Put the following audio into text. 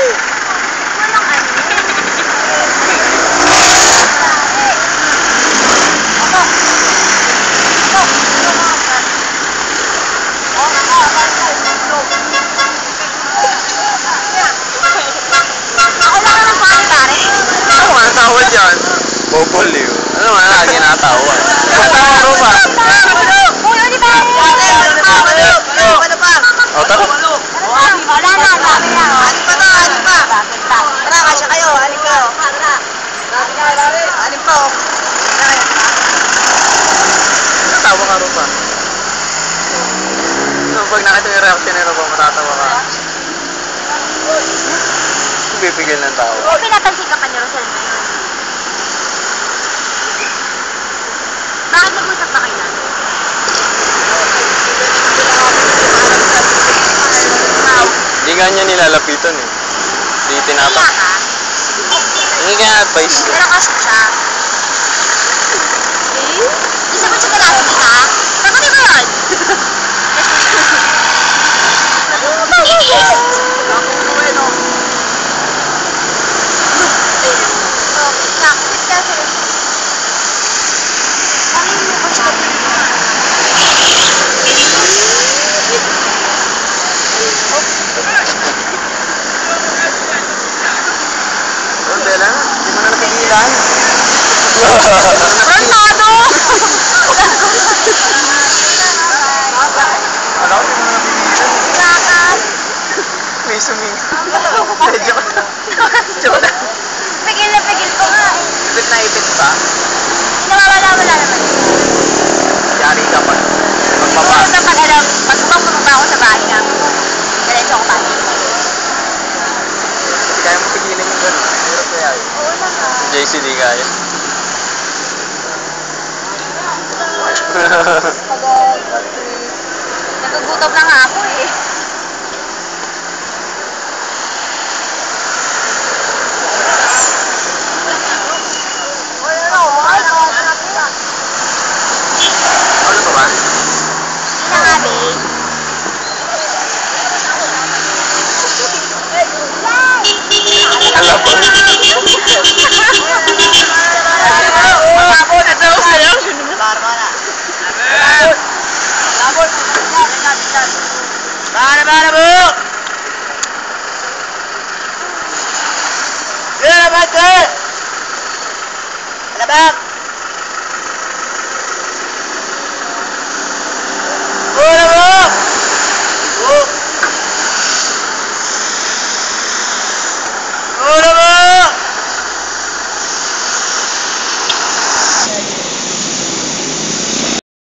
Walang ano. Ako lang ka ng pari, pare. Ano nga natawa dyan? Boboliw. Ano nga na ginatawa? Natawa ko ba? Ulo ni pare. Ano pa? O, tara. Wala na, dami na. Anin pa to, anin pa. Tara, kasya kayo, anin pa. Anin pa. Natawa ka rin ba? Pag nakita yung reaction nila ba, matatawa ka? Pipigil ng tao. Pinapansin ka pa ni Rosel ngayon. Bakit nag-usap ba kayo natin? Hindi nga niya nilalapitan eh. Hindi tinatak. Kaya ka? Hindi kaya advice ko. Pero kasi siya. Isa ba siya kalasi ka? Sagutin ko yun! Nakakit ka sa rin. Ano yung mukha siya? Bella, hindi mo na napigilan. Rosado! Alam ko, hindi mo na napigilan. Bakit? May suming. Joke na. Pigil na pigil ko nga eh. Ipit na ipit pa. Nawawala-wala naman. Yari ka pag Oo, magpapasok. kapag alam, pagpapababa ako sa bahay nga. Diretso ako bahay. Hindi kaya mo pigilin yung gano'n. Hirap kaya yun. Oo naman. Si JC di kaya. Nagugutom na nga ako eh. Ano pa ba? Hindi na nga, babe. Alam po. Mabot ito sa'yo. Para mo! Alabak!